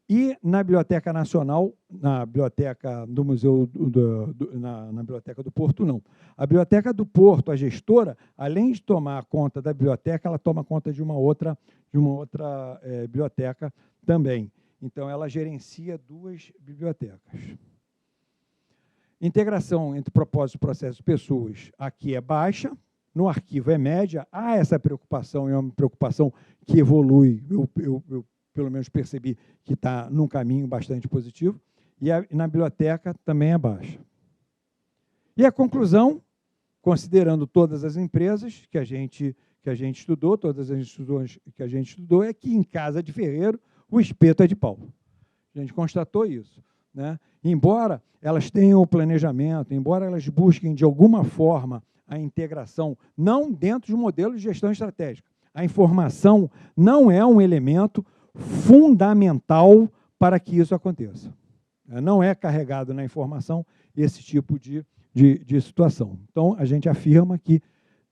e na Biblioteca Nacional, na Biblioteca do Museu, na Biblioteca do Porto, não. A Biblioteca do Porto, a gestora, além de tomar conta da biblioteca, ela toma conta de uma outra biblioteca também. Então, ela gerencia 2 bibliotecas. Integração entre propósito, processo e pessoas, aqui é baixa, no arquivo é média, há essa preocupação, e é uma preocupação que evolui, eu pelo menos percebi que está num caminho bastante positivo, e na biblioteca também é baixa. E a conclusão, considerando todas as empresas que a gente estudou, todas as instituições que a gente estudou, é que em casa de ferreiro o espeto é de pau. A gente constatou isso. Né? Embora elas tenham o planejamento, embora elas busquem de alguma forma a integração, não dentro de um modelo de gestão estratégica, a informação não é um elemento fundamental para que isso aconteça. Não é carregado na informação esse tipo de situação. Então, a gente afirma que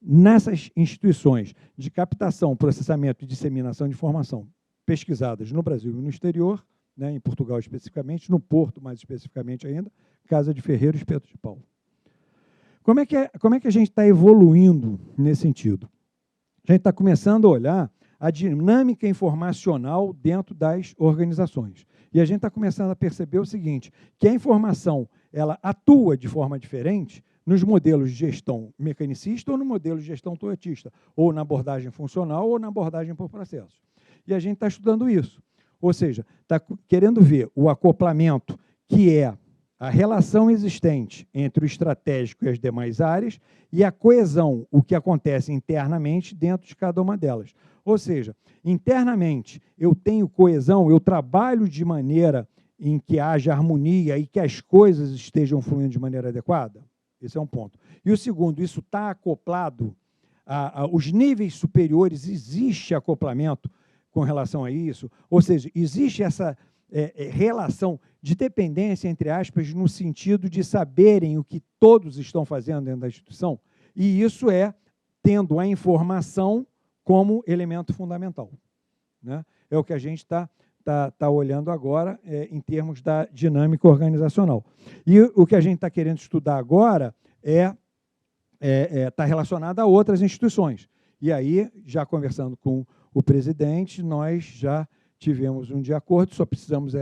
nessas instituições de captação, processamento e disseminação de informação pesquisadas no Brasil e no exterior, né, em Portugal especificamente, no Porto mais especificamente ainda, Casa de Ferreiro e Espeto de Pau. Como é que a gente está evoluindo nesse sentido? A gente está começando a olhar a dinâmica informacional dentro das organizações. E a gente está começando a perceber o seguinte, que a informação ela atua de forma diferente nos modelos de gestão mecanicista ou no modelo de gestão toyotista, ou na abordagem funcional ou na abordagem por processos. E a gente está estudando isso. Ou seja, está querendo ver o acoplamento, que é a relação existente entre o estratégico e as demais áreas, e a coesão, o que acontece internamente dentro de cada uma delas. Ou seja, internamente eu tenho coesão, eu trabalho de maneira em que haja harmonia e que as coisas estejam fluindo de maneira adequada? Esse é um ponto. E o segundo, isso está acoplado aos níveis superiores, existe acoplamento com relação a isso? Ou seja, existe essa relação de dependência, entre aspas, no sentido de saberem o que todos estão fazendo dentro da instituição? E isso é tendo a informação como elemento fundamental. Né? É o que a gente está olhando agora em termos da dinâmica organizacional. E o que a gente está querendo estudar agora está relacionado a outras instituições. E aí, já conversando com o presidente, nós já tivemos um de acordo, só precisamos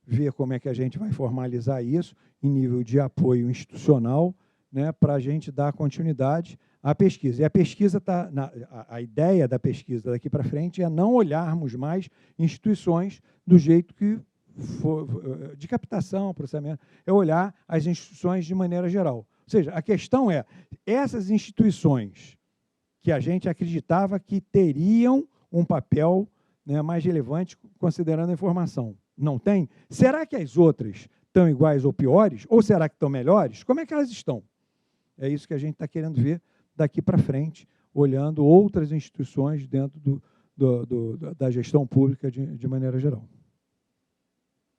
ver como é que a gente vai formalizar isso em nível de apoio institucional, né, para a gente dar continuidade à pesquisa. E a pesquisa a ideia da pesquisa daqui para frente é não olharmos mais instituições do jeito que for, de captação, processamento, é olhar as instituições de maneira geral. Ou seja, a questão é, essas instituições que a gente acreditava que teriam um papel, né, mais relevante considerando a informação, não tem? Será que as outras estão iguais ou piores? Ou será que estão melhores? Como é que elas estão? É isso que a gente está querendo ver daqui para frente, olhando outras instituições dentro da gestão pública de maneira geral.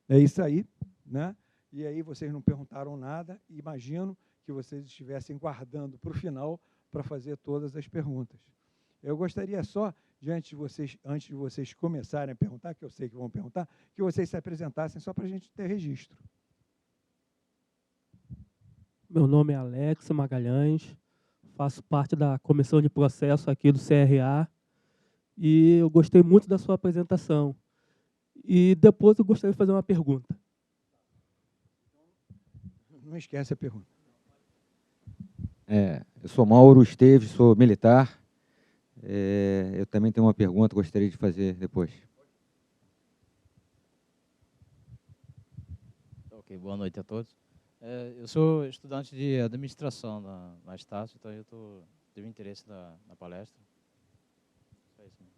É isso aí, né? E aí vocês não perguntaram nada, imagino que vocês estivessem guardando para o final para fazer todas as perguntas. Eu gostaria só, antes de vocês começarem a perguntar, que eu sei que vão perguntar, que vocês se apresentassem só para a gente ter registro. Meu nome é Alex Magalhães, faço parte da comissão de processo aqui do CRA e eu gostei muito da sua apresentação. E depois eu gostaria de fazer uma pergunta. Não esquece a pergunta. Eu sou Mauro Esteves, sou militar. Eu também tenho uma pergunta, gostaria de fazer depois. Ok, boa noite a todos. Eu sou estudante de administração na Estácio, então eu tive interesse na palestra. É isso mesmo.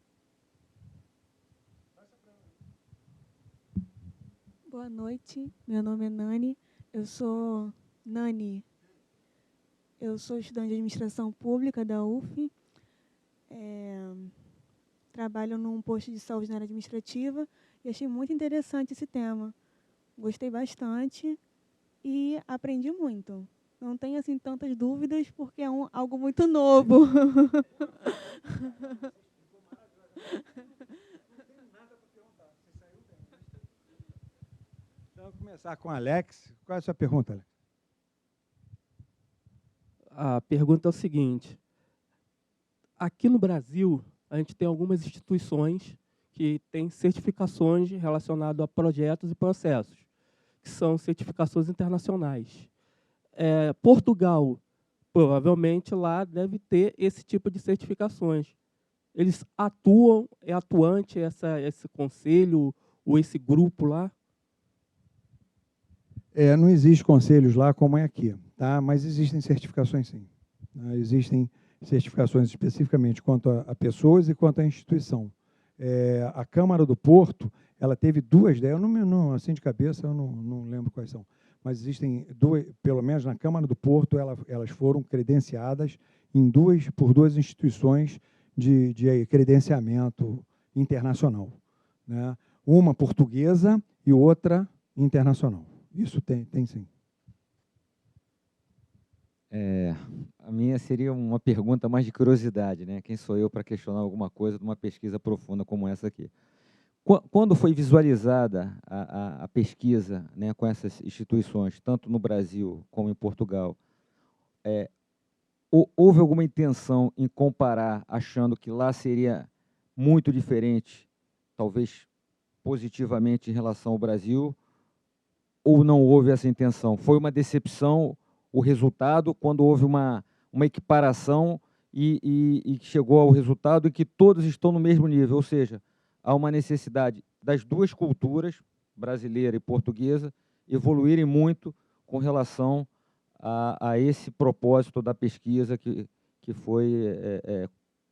Boa noite, meu nome é Nani. Eu sou estudante de administração pública da UF. Trabalho num posto de saúde na área administrativa e achei muito interessante esse tema. Gostei bastante e aprendi muito. Não tenho assim tantas dúvidas porque é algo muito novo. Então, vamos começar com o Alex. Qual é a sua pergunta, Alex? A pergunta é o seguinte: aqui no Brasil, a gente tem algumas instituições que têm certificações relacionadas a projetos e processos, que são certificações internacionais. Portugal, provavelmente lá deve ter esse tipo de certificações. Eles atuam, é atuante esse conselho ou esse grupo lá? Não existe conselhos lá como é aqui, tá? Mas existem certificações, sim. Existem certificações especificamente quanto a pessoas e quanto à instituição. A Câmara do Porto, ela teve duas, eu não assim de cabeça, eu não lembro quais são, mas existem duas, pelo menos na Câmara do Porto, elas foram credenciadas por duas instituições de credenciamento internacional, né? Uma portuguesa e outra internacional. Isso tem sim. A minha seria uma pergunta mais de curiosidade, né? Quem sou eu para questionar alguma coisa de uma pesquisa profunda como essa aqui? Quando foi visualizada a pesquisa, né, com essas instituições, tanto no Brasil como em Portugal, houve alguma intenção em comparar, achando que lá seria muito diferente, talvez positivamente em relação ao Brasil, ou não houve essa intenção? Foi uma decepção o resultado quando houve uma equiparação e chegou ao resultado em que todos estão no mesmo nível, ou seja, há uma necessidade das duas culturas, brasileira e portuguesa, evoluírem muito com relação a esse propósito da pesquisa que foi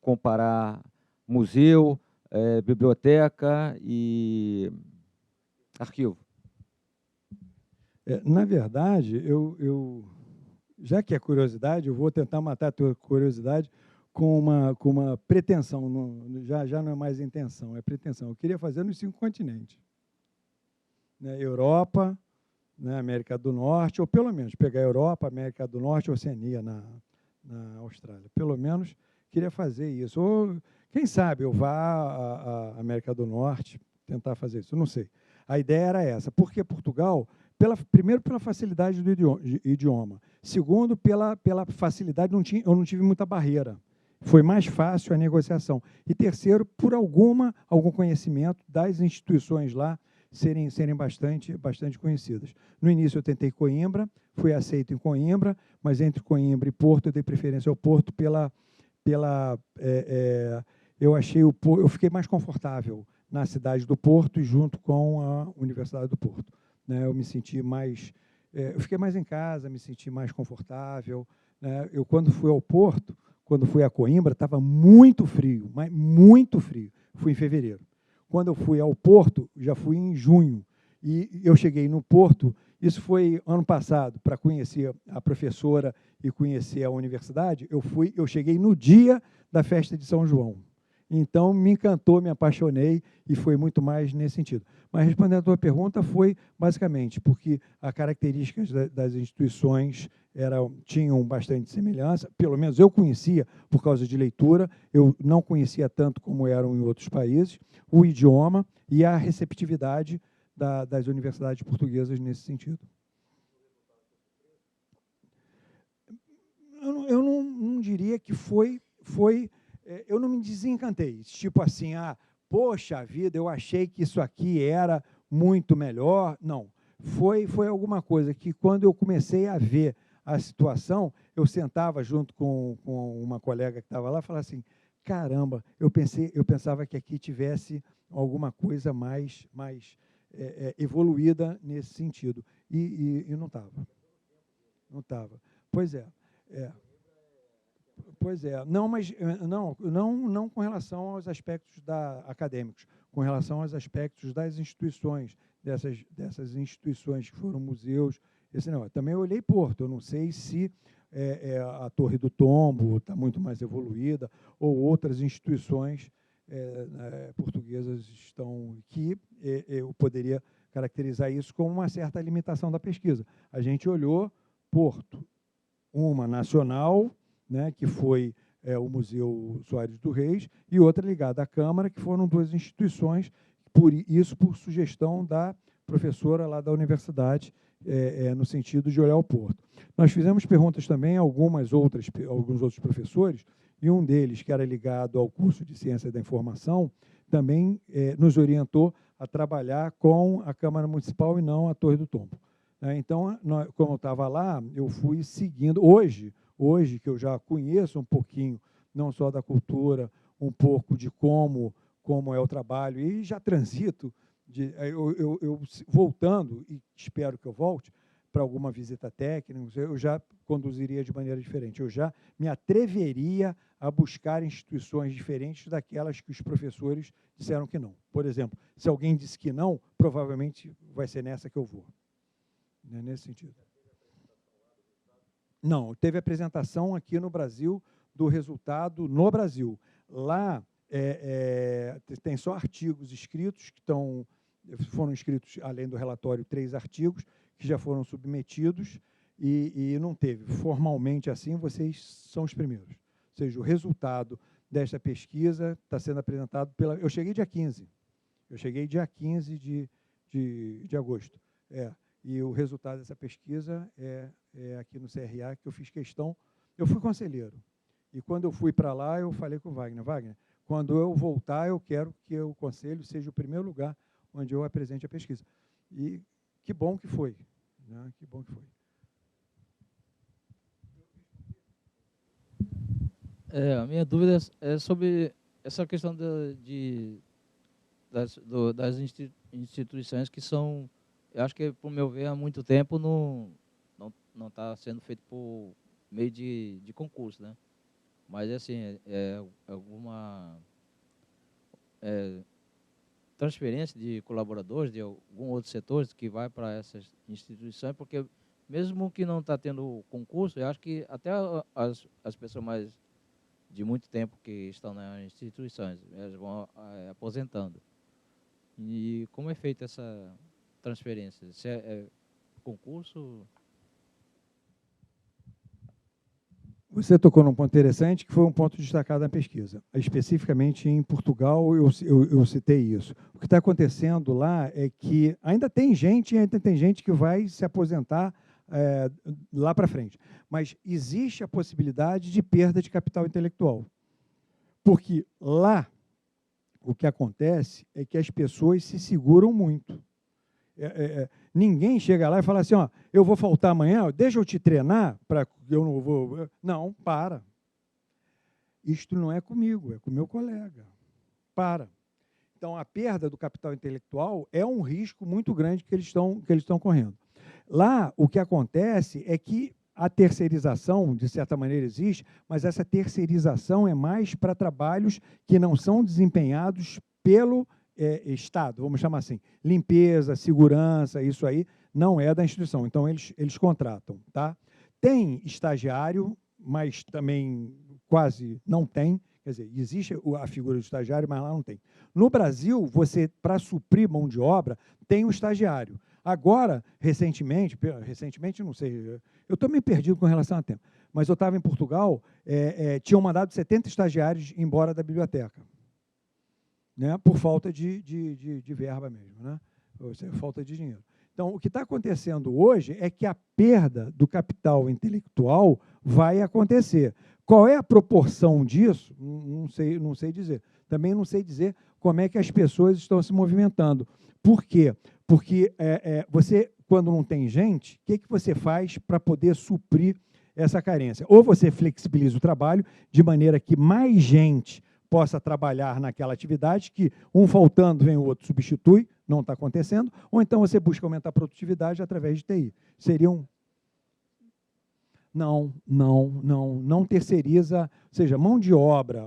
comparar museu, biblioteca e arquivo. Na verdade, já que é curiosidade, eu vou tentar matar a tua curiosidade com uma pretensão. Já não é mais intenção, é pretensão. Eu queria fazer nos 5 continentes. Né, Europa, né, América do Norte, ou pelo menos pegar a Europa, América do Norte, Oceania na Austrália. Pelo menos queria fazer isso. Ou, quem sabe, eu vá à América do Norte tentar fazer isso. Eu não sei. A ideia era essa. Porque Portugal... primeiro, pela facilidade do idioma. Segundo, pela facilidade, eu não tive muita barreira. Foi mais fácil a negociação. E terceiro, por algum conhecimento das instituições lá serem bastante conhecidas. No início, eu tentei Coimbra, fui aceito em Coimbra, mas entre Coimbra e Porto, eu dei preferência ao Porto eu fiquei mais confortável na cidade do Porto e junto com a Universidade do Porto. Né, eu me senti mais, eu fiquei mais em casa, me senti mais confortável. Né, eu, quando fui ao Porto, quando fui a Coimbra, estava muito frio, mas muito frio. Fui em fevereiro. Quando eu fui ao Porto, já fui em junho. E eu cheguei no Porto, isso foi ano passado, para conhecer a professora e conhecer a universidade, eu cheguei no dia da festa de São João. Então, me encantou, me apaixonei e foi muito mais nesse sentido. Mas, respondendo a tua pergunta, foi basicamente porque as características das instituições tinham bastante semelhança, pelo menos eu conhecia por causa de leitura, eu não conhecia tanto como eram em outros países, o idioma e a receptividade das universidades portuguesas nesse sentido. Eu não diria que foi eu não me desencantei, tipo assim, poxa vida, eu achei que isso aqui era muito melhor. Não, foi alguma coisa que, quando eu comecei a ver a situação, eu sentava junto com uma colega que estava lá e falava assim, caramba, eu pensava que aqui tivesse alguma coisa mais evoluída nesse sentido. E não estava. Não estava. Pois é. Pois é. Não, mas não com relação aos aspectos acadêmicos, com relação aos aspectos das instituições, dessas instituições que foram museus. Não. Também eu olhei Porto, eu não sei se a Torre do Tombo está muito mais evoluída, ou outras instituições portuguesas estão que eu poderia caracterizar isso como uma certa limitação da pesquisa. A gente olhou Porto, uma nacional, né, que foi o Museu Soares do Reis, e outra ligada à Câmara, que foram duas instituições, por sugestão da professora lá da universidade, no sentido de olhar o Porto. Nós fizemos perguntas também a alguns outros professores, e um deles, que era ligado ao curso de Ciência da Informação, também nos orientou a trabalhar com a Câmara Municipal e não a Torre do Tombo. Então, como eu estava lá, eu fui seguindo. Hoje, que eu já conheço um pouquinho, não só da cultura, um pouco de como é o trabalho, e já transito, eu voltando, e espero que eu volte, para alguma visita técnica, eu já conduziria de maneira diferente. Eu já me atreveria a buscar instituições diferentes daquelas que os professores disseram que não. Por exemplo, se alguém disse que não, provavelmente vai ser nessa que eu vou. Nesse sentido. Não, teve apresentação aqui no Brasil do resultado no Brasil. Lá tem só artigos escritos, foram escritos, além do relatório, 3 artigos, que já foram submetidos, e não teve. Formalmente assim, vocês são os primeiros. Ou seja, o resultado desta pesquisa está sendo apresentado pela... Eu cheguei dia 15. Eu cheguei dia 15 de agosto. E o resultado dessa pesquisa é aqui no CRA, que eu fiz questão. Eu fui conselheiro. E quando eu fui para lá, eu falei com o Wagner. Wagner, quando eu voltar, eu quero que o conselho seja o primeiro lugar onde eu apresente a pesquisa. E que bom que foi. Né? Que bom que foi. A minha dúvida é sobre essa questão das instituições que são, eu acho que, por meu ver, há muito tempo não está sendo feito por meio de concurso, né? Mas, assim, alguma transferência de colaboradores de algum outro setor que vai para essas instituições, porque mesmo que não está tendo concurso, eu acho que até as pessoas mais de muito tempo que estão nas instituições, elas vão aposentando. E como é feita essa transferência? Se é concurso? Você tocou num ponto interessante, que foi um ponto destacado na pesquisa. Especificamente em Portugal, eu citei isso. O que está acontecendo lá é que ainda tem gente que vai se aposentar lá para frente. Mas existe a possibilidade de perda de capital intelectual. Porque lá, o que acontece é que as pessoas se seguram muito. Ninguém chega lá e fala assim, eu vou faltar amanhã, deixa eu te treinar, para eu não vou... Não, para. Isto não é comigo, é com o meu colega. Para. Então, a perda do capital intelectual é um risco muito grande que eles estão correndo. Lá, o que acontece é que a terceirização, de certa maneira, existe, mas essa terceirização é mais para trabalhos que não são desempenhados pelo Estado, vamos chamar assim, limpeza, segurança, isso aí não é da instituição, então eles contratam. Tá? Tem estagiário, mas também quase não tem, quer dizer, existe a figura do estagiário, mas lá não tem. No Brasil, você, para suprir mão de obra, tem o estagiário. Agora, recentemente, não sei, eu estou meio perdido com relação a tempo, mas eu estava em Portugal, tinham mandado 70 estagiários embora da biblioteca. Né, por falta de verba mesmo, né? Ou seja, falta de dinheiro. Então, o que está acontecendo hoje é que a perda do capital intelectual vai acontecer. Qual é a proporção disso? Não sei dizer. Também não sei dizer como é que as pessoas estão se movimentando. Por quê? Porque quando não tem gente, o que você faz para poder suprir essa carência? Ou você flexibiliza o trabalho de maneira que mais gente possa trabalhar naquela atividade, que um faltando vem o outro substitui, não está acontecendo, ou então você busca aumentar a produtividade através de TI. Seria um... Não terceiriza, ou seja, mão de obra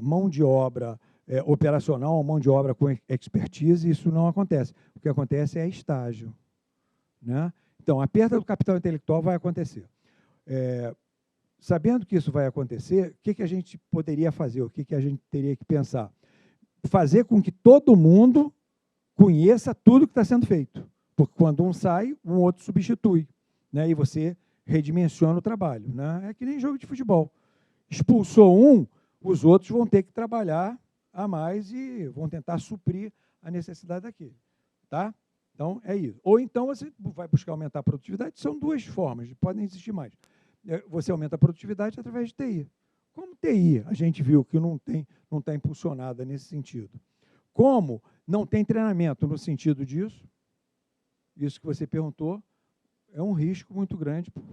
operacional, mão de obra com expertise, isso não acontece. O que acontece é estágio, né? Então, a perda do capital intelectual vai acontecer. Sabendo que isso vai acontecer, o que a gente poderia fazer? O que a gente teria que pensar? Fazer com que todo mundo conheça tudo que está sendo feito. Porque quando um sai, um outro substitui, né? E você redimensiona o trabalho, né? É que nem jogo de futebol. Expulsou um, os outros vão ter que trabalhar a mais e vão tentar suprir a necessidade daquele. Tá? Então, é isso. Ou então você vai buscar aumentar a produtividade. São duas formas, podem existir mais. Você aumenta a produtividade através de TI. Como TI, a gente viu que não está impulsionada nesse sentido. Como não tem treinamento no sentido disso, isso que você perguntou, é um risco muito grande por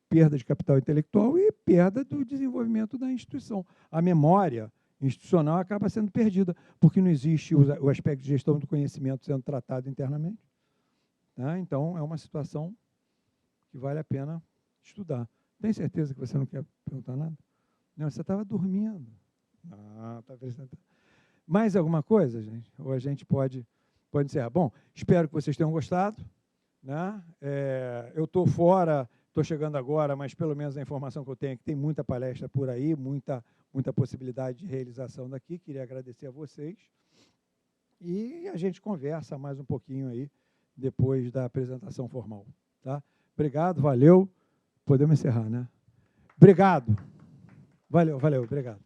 perda de capital intelectual e perda do desenvolvimento da instituição. A memória institucional acaba sendo perdida, porque não existe o aspecto de gestão do conhecimento sendo tratado internamente. Tá? Então, é uma situação que vale a pena estudar. Tem certeza que você não quer perguntar nada? Não, você estava dormindo. Está prestando. Mais alguma coisa, gente? Ou a gente pode encerrar? Bom, espero que vocês tenham gostado. Né? Eu estou fora, estou chegando agora, mas pelo menos a informação que eu tenho é que tem muita palestra por aí, muita possibilidade de realização daqui. Queria agradecer a vocês. E a gente conversa mais um pouquinho aí, depois da apresentação formal. Tá? Obrigado, valeu. Podemos encerrar, né? Obrigado. Valeu, obrigado.